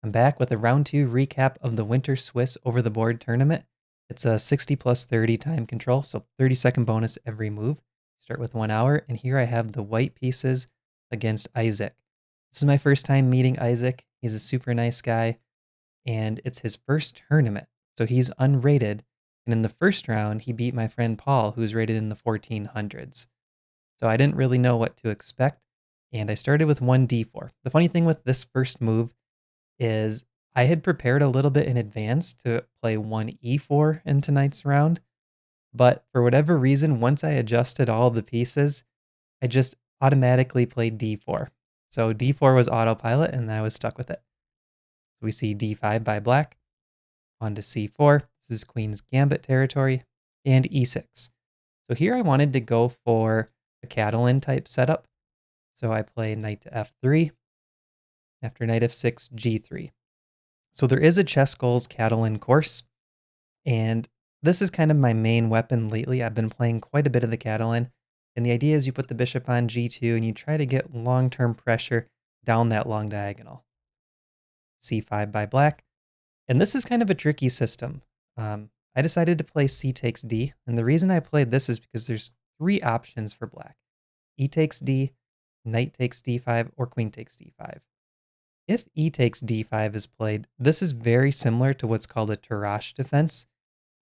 I'm back with a round 2 recap of the Winter Swiss Over the Board tournament. It's a 60 plus 30 time control, so 30-second bonus every move. Start with 1 hour, and here I have the white pieces against Isaac. This is my first time meeting Isaac. He's a super nice guy, and it's his first tournament, so he's unrated. And in the first round, he beat my friend Paul, who's rated in the 1400s. So I didn't really know what to expect, and I started with 1d4. The funny thing with this first move is I had prepared a little bit in advance to play 1e4 in tonight's round, but for whatever reason, once I adjusted all the pieces, I just automatically played d4. So d4 was autopilot, and I was stuck with it. So we see d5 by black, on to c4. This is Queen's Gambit territory, and e6. So here I wanted to go for a Catalan type setup. So I play knight to f3. After knight f6, g3. So there is a ChessGoals Catalan course, and this is kind of my main weapon lately. I've been playing quite a bit of the Catalan, and the idea is you put the bishop on g2 and you try to get long-term pressure down that long diagonal. c5 by black, and this is kind of a tricky system. I decided to play c takes d, and the reason I played this is because there's 3 options for black. E takes d, knight takes d5, or queen takes d5. If e takes d5 is played, this is very similar to what's called a Tarrasch defense.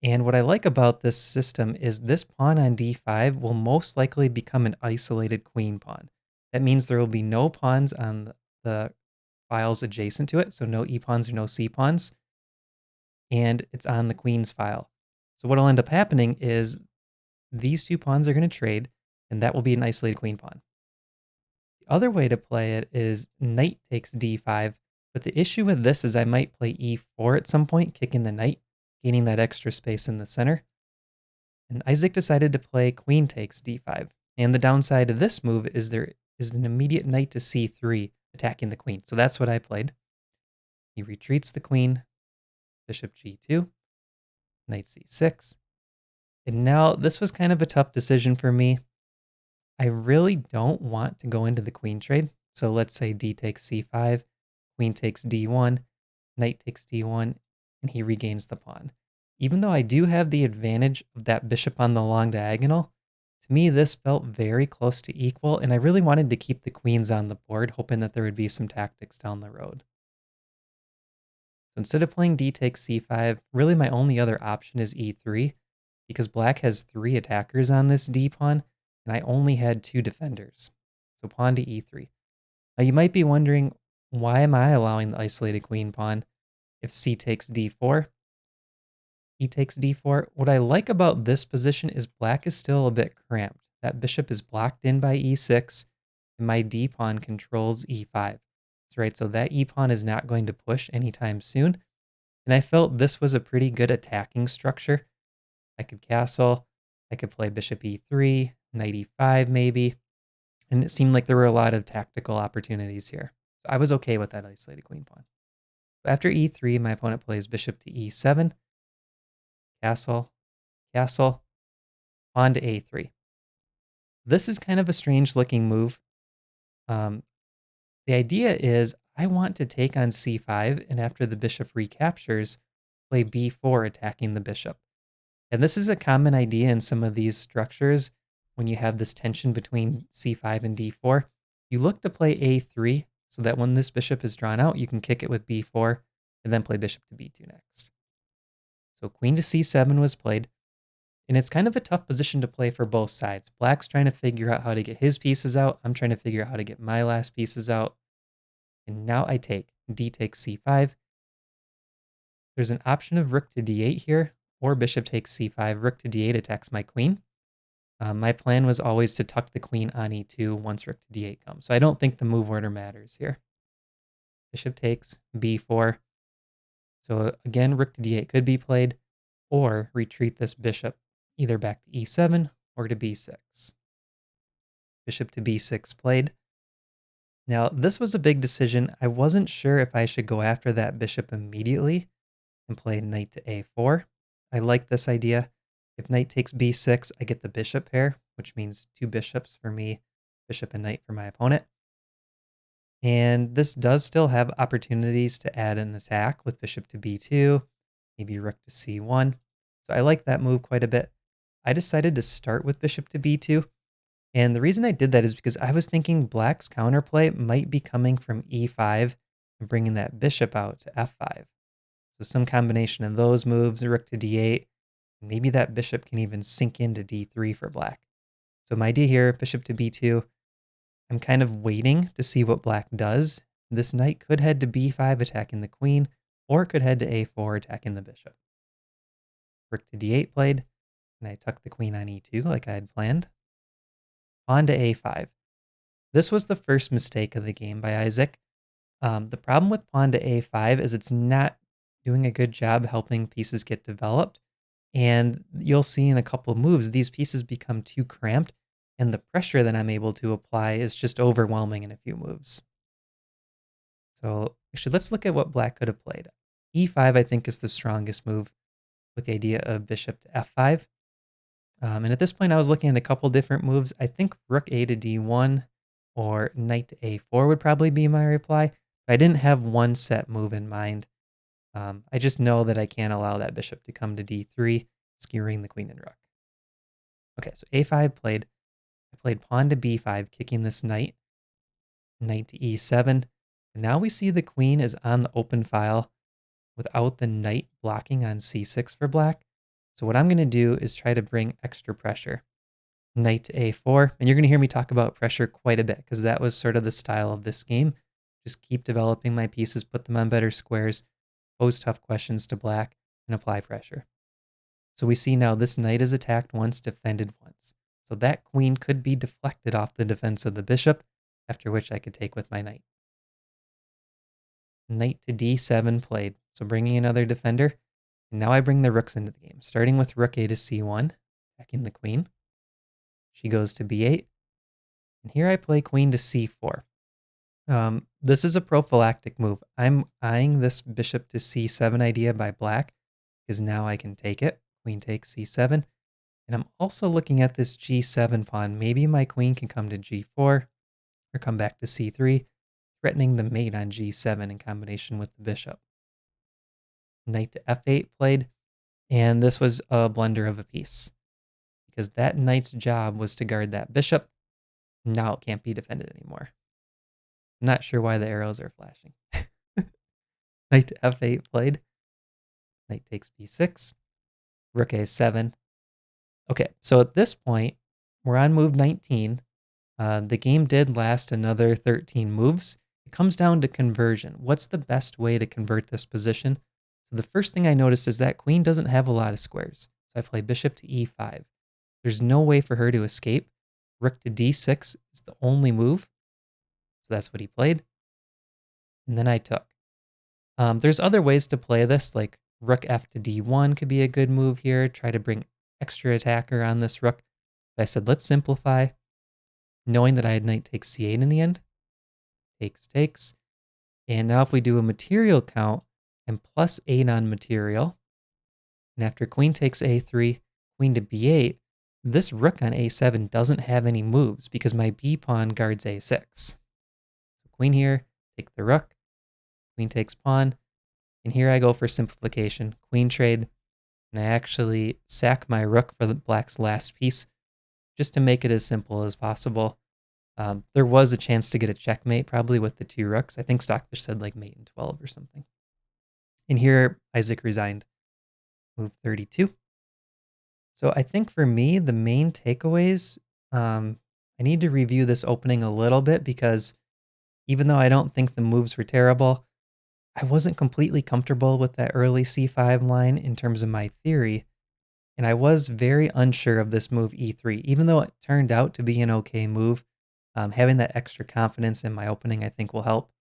And what I like about this system is this pawn on d5 will most likely become an isolated queen pawn. That means there will be no pawns on the files adjacent to it, so no e pawns or no c pawns, and it's on the queen's file. So what will end up happening is these 2 pawns are going to trade, and that will be an isolated queen pawn. The other way to play it is knight takes d5, but the issue with this is I might play e4 at some point, kicking the knight, gaining that extra space in the center. And Isaac decided to play queen takes d5. And the downside of this move is there is an immediate knight to c3 attacking the queen. So that's what I played. He retreats the queen, bishop g2, knight c6. And now this was kind of a tough decision for me. I really don't want to go into the queen trade. So let's say d takes c5, queen takes d1, knight takes d1, and he regains the pawn. Even though I do have the advantage of that bishop on the long diagonal, to me this felt very close to equal, and I really wanted to keep the queens on the board, hoping that there would be some tactics down the road. So instead of playing d takes c5, really my only other option is e3, because black has 3 attackers on this d pawn, and I only had 2 defenders. So pawn to e3. Now you might be wondering, why am I allowing the isolated queen pawn if c takes d4? E takes d4. What I like about this position is black is still a bit cramped. That bishop is blocked in by e6, and my d pawn controls e5. That's right, so that e pawn is not going to push anytime soon. And I felt this was a pretty good attacking structure. I could castle, I could play bishop e3, knight e5 maybe, and it seemed like there were a lot of tactical opportunities here. So I was okay with that isolated queen pawn. After e3, my opponent plays bishop to e7, castle, castle, pawn to a3. This is kind of a strange looking move. The idea is I want to take on c5, and after the bishop recaptures, play b4 attacking the bishop. And this is a common idea in some of these structures when you have this tension between c5 and d4. You look to play a3 so that when this bishop is drawn out, you can kick it with b4 and then play bishop to b2 next. So queen to c7 was played, and it's kind of a tough position to play for both sides. Black's trying to figure out how to get his pieces out. I'm trying to figure out how to get my last pieces out. And now I take d takes c5. There's an option of rook to d8 here, or bishop takes c5. Rook to d8 attacks my queen. My plan was always to tuck the queen on e2 once rook to d8 comes. So I don't think the move order matters here. Bishop takes b4. So again, rook to d8 could be played, or retreat this bishop either back to e7 or to b6. Bishop to b6 played. Now, this was a big decision. I wasn't sure if I should go after that bishop immediately and play knight to a4. I like this idea. If knight takes b6, I get the bishop pair, which means 2 bishops for me, bishop and knight for my opponent. And this does still have opportunities to add an attack with bishop to b2, maybe rook to c1. So I like that move quite a bit. I decided to start with bishop to b2. And the reason I did that is because I was thinking black's counterplay might be coming from e5 and bringing that bishop out to f5. So some combination of those moves, rook to d8, maybe that bishop can even sink into d3 for black. So my idea here, bishop to b2, I'm kind of waiting to see what black does. This knight could head to b5 attacking the queen, or it could head to a4 attacking the bishop. Rook to d8 played, and I tucked the queen on e2 like I had planned. On to a5. This was the first mistake of the game by Isaac. The problem with pawn to a5 is it's not doing a good job helping pieces get developed. And you'll see in a couple of moves, these pieces become too cramped, and the pressure that I'm able to apply is just overwhelming in a few moves. So actually, let's look at what black could have played. e5, I think, is the strongest move with the idea of bishop to f5. And at this point, I was looking at a couple different moves. I think rook a to d1 or knight to a4 would probably be my reply. But I didn't have one set move in mind. I just know that I can't allow that bishop to come to d3, skewering the queen and rook. Okay, so a5 played. I played pawn to b5, kicking this knight. Knight to e7. And now we see the queen is on the open file without the knight blocking on c6 for black. So what I'm going to do is try to bring extra pressure. Knight to a4. And you're going to hear me talk about pressure quite a bit because that was sort of the style of this game. Just keep developing my pieces, put them on better squares, pose tough questions to black, and apply pressure. So we see now this knight is attacked once, defended once. So that queen could be deflected off the defense of the bishop, after which I could take with my knight. Knight to d7 played, so bringing another defender. And now I bring the rooks into the game, starting with rook a to c1, attacking the queen. She goes to b8, and here I play queen to c4. This is a prophylactic move. I'm eyeing this bishop to c7 idea by black, because now I can take it. Queen takes c7. And I'm also looking at this g7 pawn. Maybe my queen can come to g4 or come back to c3, threatening the mate on g7 in combination with the bishop. Knight to f8 played, and this was a blunder of a piece because that knight's job was to guard that bishop. Now it can't be defended anymore. I'm not sure why the arrows are flashing. Knight to f8 played. Knight takes b6. Rook a7. Okay, so at this point, we're on move 19. The game did last another 13 moves. It comes down to conversion. What's the best way to convert this position? So the first thing I noticed is that queen doesn't have a lot of squares. So I play bishop to e5. There's no way for her to escape. Rook to d6 is the only move. So that's what he played. And then I took. There's other ways to play this, like rook f to d1 could be a good move here. Try to bring extra attacker on this rook. But I said, let's simplify. Knowing that I had knight takes c8 in the end. Takes. And now if we do a material count, I'm +8 on material. And after queen takes a3, queen to b8, this rook on a7 doesn't have any moves because my b pawn guards a6. So queen here, take the rook, queen takes pawn, and here I go for simplification. Queen trade, and I actually sack my rook for the black's last piece just to make it as simple as possible. There was a chance to get a checkmate probably with the two rooks. I think Stockfish said like mate in 12 or something. And here Isaac resigned. Move 32. So I think for me, the main takeaways, I need to review this opening a little bit because even though I don't think the moves were terrible, I wasn't completely comfortable with that early c5 line in terms of my theory. And I was very unsure of this move e3, even though it turned out to be an okay move. Having that extra confidence in my opening, I think, will help.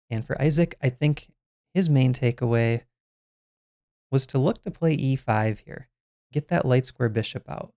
And for Isaac, I think his main takeaway was to look to play e5 here. Get that light square bishop out.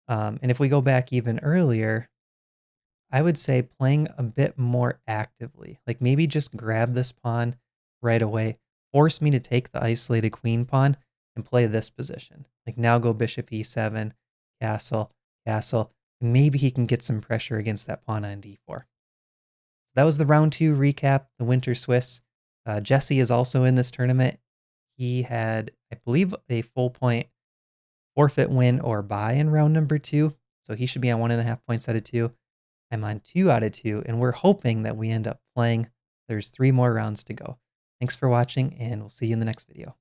And if we go back even earlier, I would say playing a bit more actively. Like maybe just grab this pawn right away. Force me to take the isolated queen pawn and play this position. Like now go bishop e7, castle. Maybe he can get some pressure against that pawn on d4. So that was the round 2 recap, the Winter Swiss. Jesse is also in this tournament. He had, I believe, a full point forfeit win or bye in round number 2. So he should be on 1.5 points out of 2. I'm on 2 out of 2, and we're hoping that we end up playing. There's 3 more rounds to go. Thanks for watching, and we'll see you in the next video.